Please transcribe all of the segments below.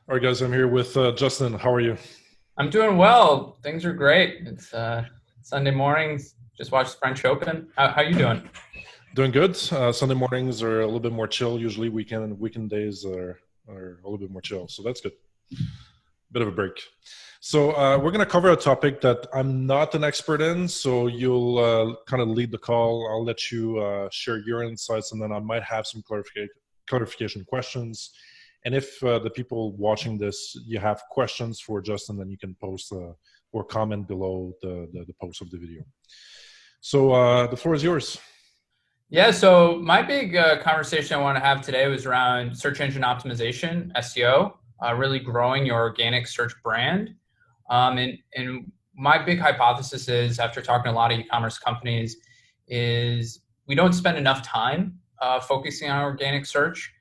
All right, guys, I'm here with Justin. How are you? I'm doing well. Things are great. It's Sunday mornings. Just watched the French Open. How you doing? Doing good. Sunday mornings are a little bit more chill. Usually, weekend days are a little bit more chill, so that's good. Bit of a break. So we're going to cover a topic that I'm not an expert in. So you'll kind of lead the call. I'll let you share your insights, and then I might have some clarification questions. And if the people watching this, you have questions for Justin, then you can post or comment below the post of the video. So the floor is yours. Yeah. So my big conversation I want to have today was around search engine optimization, SEO, really growing your organic search brand. And my big hypothesis is, after talking to a lot of e-commerce companies, is we don't spend enough time focusing on organic search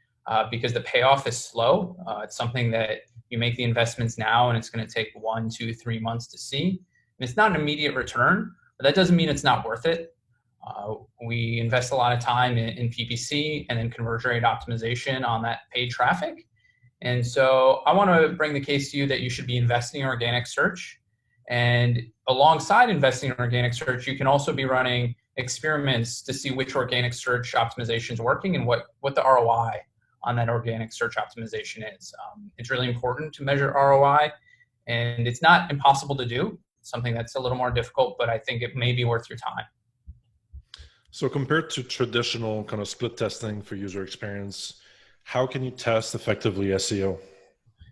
because the payoff is slow. It's something that you make the investments now, and it's going to take 1, 2, 3 months to see. And it's not an immediate return, but that doesn't mean it's not worth it. We invest a lot of time in PPC and then conversion rate optimization on that paid traffic. And so I want to bring the case to you that you should be investing in organic search. And alongside investing in organic search, you can also be running experiments to see which organic search optimization is working and what the ROI on that organic search optimization is. It's really important to measure ROI, and it's not impossible to do. It's something that's a little more difficult, but I think it may be worth your time. So compared to traditional kind of split testing for user experience, how can you test effectively SEO?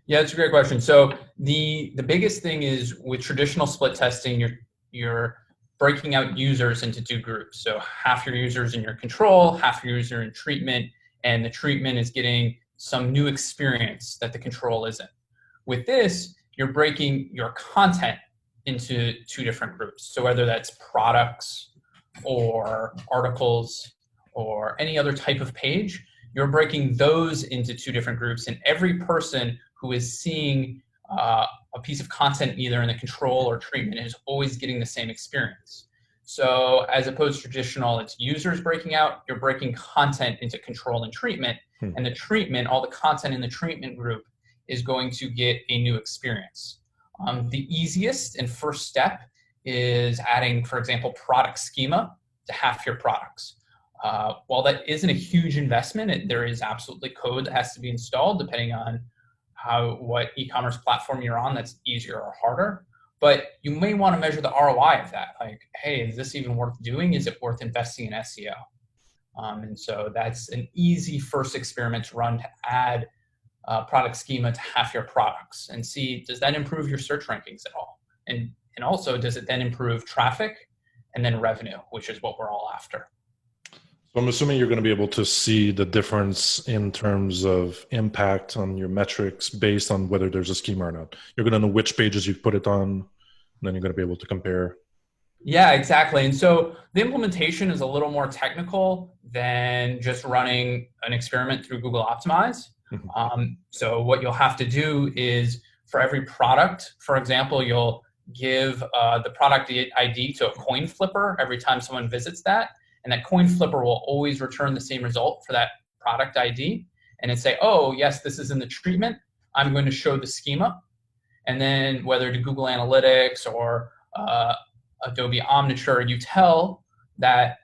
Yeah, it's a great question. So the biggest thing is, with traditional split testing, you're breaking out users into two groups. So half your users in your control, half your user in treatment, and the treatment is getting some new experience that the control isn't. With this, you're breaking your content into two different groups. So whether that's products or articles or any other type of page, you're breaking those into two different groups, and every person who is seeing a piece of content either in the control or treatment is always getting the same experience. So as opposed to traditional, it's users breaking out, you're breaking content into control and treatment, and the treatment, all the content in the treatment group is going to get a new experience. The easiest and first step is adding, for example, product schema to half your products. While that isn't a huge investment, there is absolutely code that has to be installed depending on what e-commerce platform you're on that's easier or harder. But you may want to measure the ROI of that. Like, hey, is this even worth doing? Is it worth investing in SEO? And so that's an easy first experiment to run, to add product schema to half your products and see, does that improve your search rankings at all? And also, does it then improve traffic and then revenue, which is what we're all after? So I'm assuming you're going to be able to see the difference in terms of impact on your metrics based on whether there's a schema or not. You're going to know which pages you've put it on, and then you're going to be able to compare. Yeah, exactly. And so the implementation is a little more technical than just running an experiment through Google Optimize. So what you'll have to do is, for every product, for example, you'll give the product ID to a coin flipper every time someone visits that. And that coin flipper will always return the same result for that product ID. And it say, oh, yes, this is in the treatment. I'm going to show the schema. And then whether to Google Analytics or Adobe Omniture, you tell that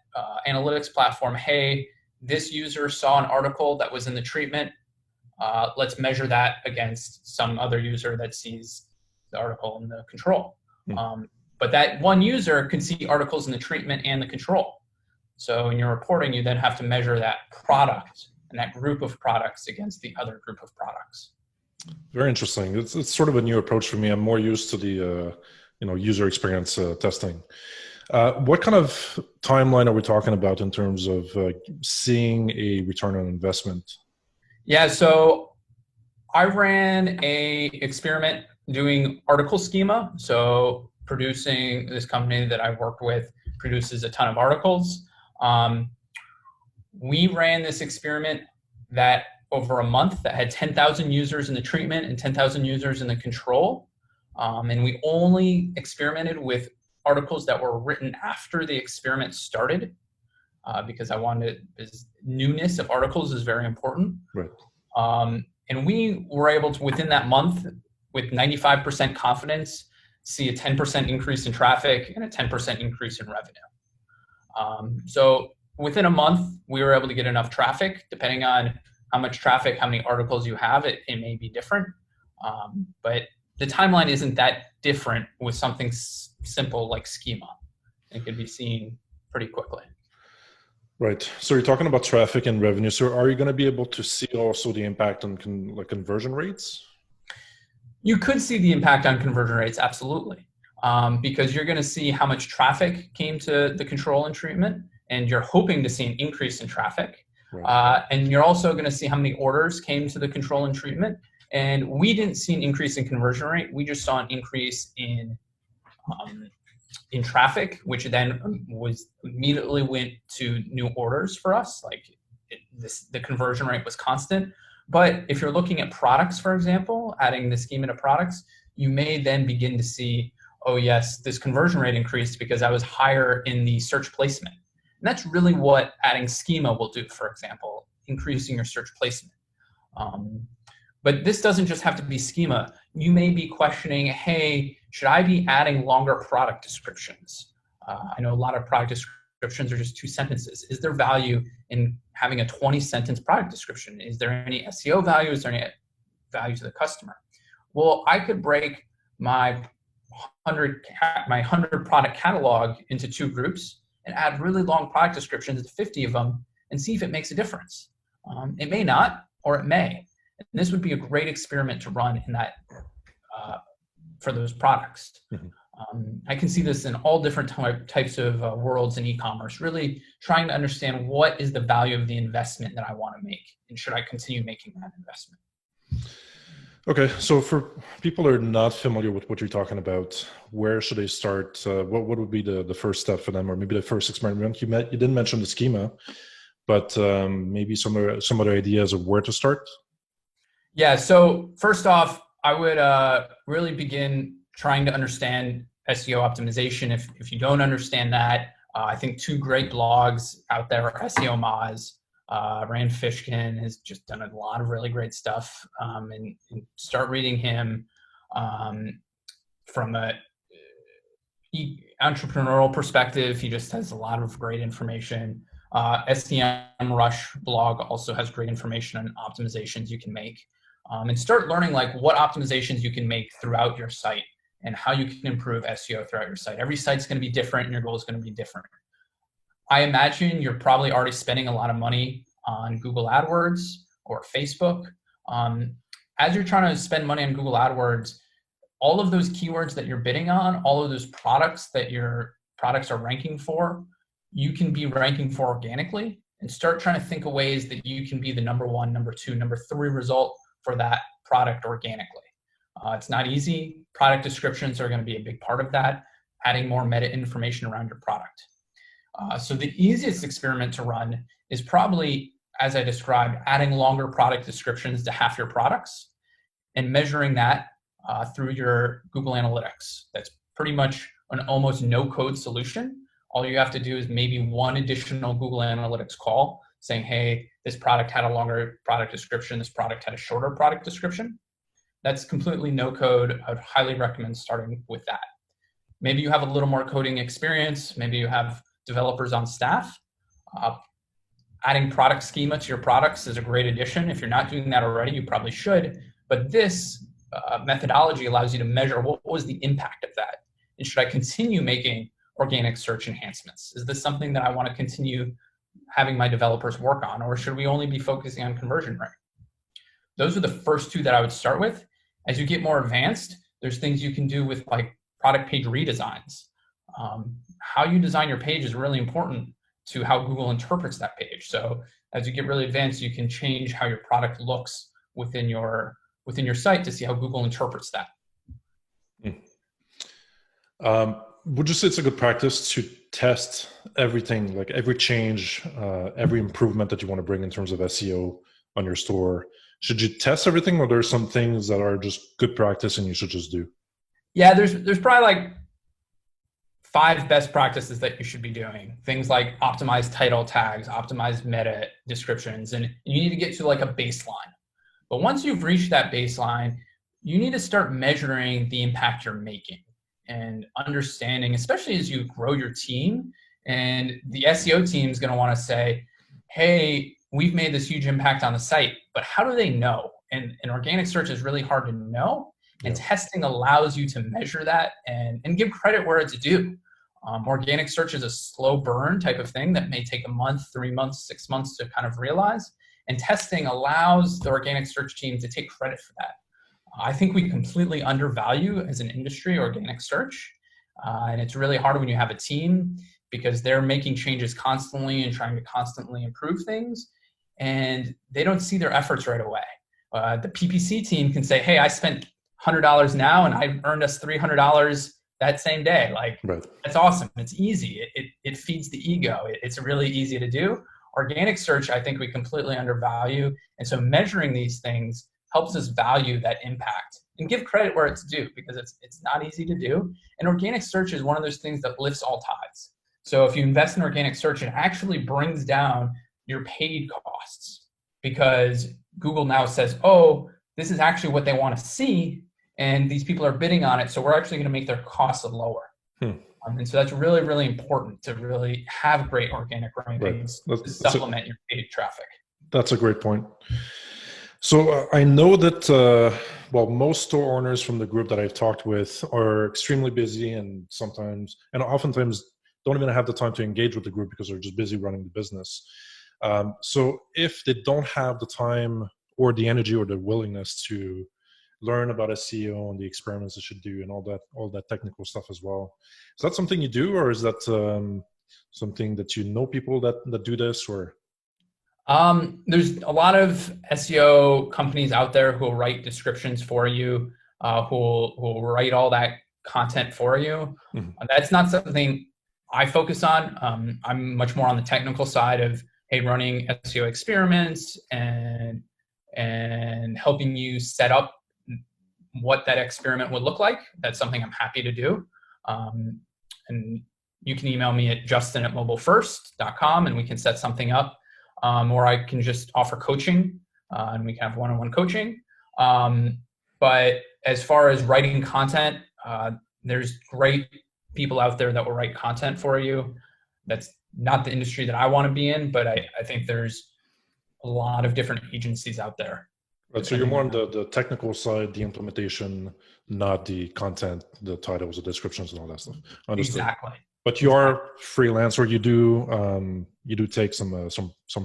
analytics platform, hey, this user saw an article that was in the treatment. Let's measure that against some other user that sees the article in the control. But that one user can see articles in the treatment and the control. So in your reporting, you then have to measure that product and that group of products against the other group of products. Very interesting. It's sort of a new approach for me. I'm more used to the user experience testing. What kind of timeline are we talking about in terms of seeing a return on investment? Yeah, so I ran a experiment doing article schema. So producing, this company that I worked with produces a ton of articles. We ran this experiment that over a month that had 10,000 users in the treatment and 10,000 users in the control. And we only experimented with articles that were written after the experiment started because I wanted, this newness of articles is very important. Right. And we were able to, within that month, with 95% confidence, see a 10% increase in traffic and a 10% increase in revenue. So within a month, we were able to get enough traffic. Depending on how much traffic, how many articles you have, it may be different. But the timeline isn't that different with something simple like schema. It could be seen pretty quickly. Right. So you're talking about traffic and revenue. So are you going to be able to see also the impact on conversion rates? You could see the impact on conversion rates, absolutely, because you're going to see how much traffic came to the control and treatment, and you're hoping to see an increase in traffic. Right. And you're also going to see how many orders came to the control and treatment. And we didn't see an increase in conversion rate. We just saw an increase in traffic, which then immediately went to new orders for us. Like the conversion rate was constant. But if you're looking at products, for example, adding the schema to products, you may then begin to see, oh yes, this conversion rate increased because I was higher in the search placement. And that's really what adding schema will do, for example, increasing your search placement. But this doesn't just have to be schema. You may be questioning, hey, should I be adding longer product descriptions? I know a lot of product descriptions are just 2 sentences. Is there value in having a 20-sentence product description? Is there any SEO value? Is there any value to the customer? Well, I could break my 100 product catalog into 2 groups and add really long product descriptions to 50 of them and see if it makes a difference. It may not, or it may. And this would be a great experiment to run in that for those products. Mm-hmm. I can see this in all different types of worlds in e-commerce, really trying to understand what is the value of the investment that I want to make, and should I continue making that investment? Okay, so for people who are not familiar with what you're talking about, where should they start? What would be the first step for them, or maybe the first experiment? You didn't mention the schema, but maybe some other ideas of where to start? Yeah, so first off, I would really begin trying to understand SEO optimization. If you don't understand that, I think 2 great blogs out there are SEO Moz. Rand Fishkin has just done a lot of really great stuff, and start reading him from a entrepreneurial perspective. He just has a lot of great information. SEM Rush blog also has great information on optimizations you can make. And start learning like what optimizations you can make throughout your site and how you can improve SEO throughout your site. Every site's going to be different and your goal is going to be different. I imagine you're probably already spending a lot of money on Google AdWords or Facebook. As you're trying to spend money on Google AdWords, all of those keywords that you're bidding on, all of those products that your products are ranking for, you can be ranking for organically, and start trying to think of ways that you can be the number 1, number 2, number 3 result for that product organically. It's not easy. Product descriptions are going to be a big part of that, adding more meta information around your product. So the easiest experiment to run is probably, as I described, adding longer product descriptions to half your products and measuring that through your Google Analytics. That's pretty much an almost no-code solution. All you have to do is maybe 1 additional Google Analytics call saying, hey, this product had a longer product description, this product had a shorter product description. That's completely no code. I would highly recommend starting with that. Maybe you have a little more coding experience. Maybe you have developers on staff. Adding product schema to your products is a great addition. If you're not doing that already, you probably should. But this methodology allows you to measure what was the impact of that. And should I continue making organic search enhancements? Is this something that I want to continue having my developers work on, or should we only be focusing on conversion rate? Those are the first 2 that I would start with. As you get more advanced, there's things you can do with like product page redesigns. How you design your page is really important to how Google interprets that page. So as you get really advanced, you can change how your product looks within your site to see how Google interprets that. Would you say it's a good practice to test everything, like every change, every improvement that you want to bring in terms of SEO on your store? Should you test everything, or there's some things that are just good practice and you should just do? Yeah, there's probably like 5 best practices that you should be doing. Things like optimize title tags, optimize meta descriptions, and you need to get to like a baseline. But once you've reached that baseline, you need to start measuring the impact you're making and understanding, especially as you grow your team. And the SEO team is going to want to say, hey, we've made this huge impact on the site, but how do they know? And organic search is really hard to know. And testing allows you to measure that and give credit where it's due. Organic search is a slow burn type of thing that may take a month, 3 months, 6 months to kind of realize. And testing allows the organic search team to take credit for that. I think we completely undervalue as an industry organic search. And it's really hard when you have a team because they're making changes constantly and trying to constantly improve things. And they don't see their efforts right away. The PPC team can say, hey, I spent $100 now and I earned us $300 that same day. Like, That's awesome. It's easy. It feeds the ego. It's really easy to do. Organic search, I think we completely undervalue. And so measuring these things helps us value that impact and give credit where it's due because it's not easy to do. And organic search is one of those things that lifts all tides. So if you invest in organic search, it actually brings down your paid costs because Google now says, oh, this is actually what they want to see. And these people are bidding on it. So we're actually going to make their costs lower. And so that's really, really important to really have great organic rankings to supplement your paid traffic. That's a great point. So I know that, most store owners from the group that I've talked with are extremely busy and oftentimes don't even have the time to engage with the group because they're just busy running the business. So if they don't have the time or the energy or the willingness to learn about SEO and the experiments they should do and all that technical stuff as well, is that something you do, or is that something that you know people that do this, or? There's a lot of SEO companies out there who will write descriptions for you, who will write all that content for you. That's not something I focus on. I'm much more on the technical side of, hey, running SEO experiments and helping you set up what that experiment would look like. That's something I'm happy to do. And you can email me at justin@mobilefirst.com and we can set something up. Or I can just offer coaching and we can have one-on-one coaching. But as far as writing content, there's great people out there that will write content for you. That's not the industry that I want to be in, but I think there's a lot of different agencies out there. Right, so you're more on the technical side, the implementation, not the content, the titles, the descriptions, and all that stuff. Understood. Exactly. But you are freelance, or you do take some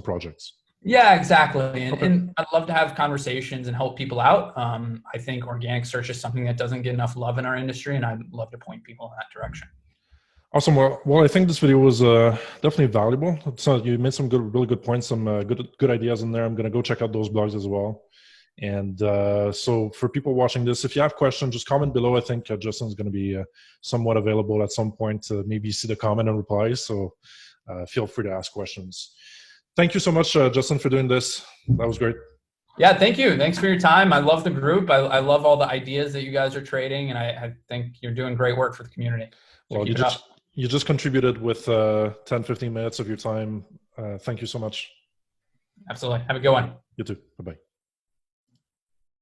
projects. Yeah, exactly. And I'd love to have conversations and help people out. I think organic search is something that doesn't get enough love in our industry, and I'd love to point people in that direction. Awesome. Well, I think this video was definitely valuable. So you made some really good points, some good ideas in there. I'm going to go check out those blogs as well. And so for people watching this, if you have questions, just comment below. I think Justin's going to be somewhat available at some point to maybe see the comment and reply. So feel free to ask questions. Thank you so much, Justin, for doing this. That was great. Yeah, thank you. Thanks for your time. I love the group. I love all the ideas that you guys are trading, and I think you're doing great work for the community. So well, you just contributed with 10, 15 minutes of your time. Thank you so much. Absolutely. Have a good one. You too. Bye-bye.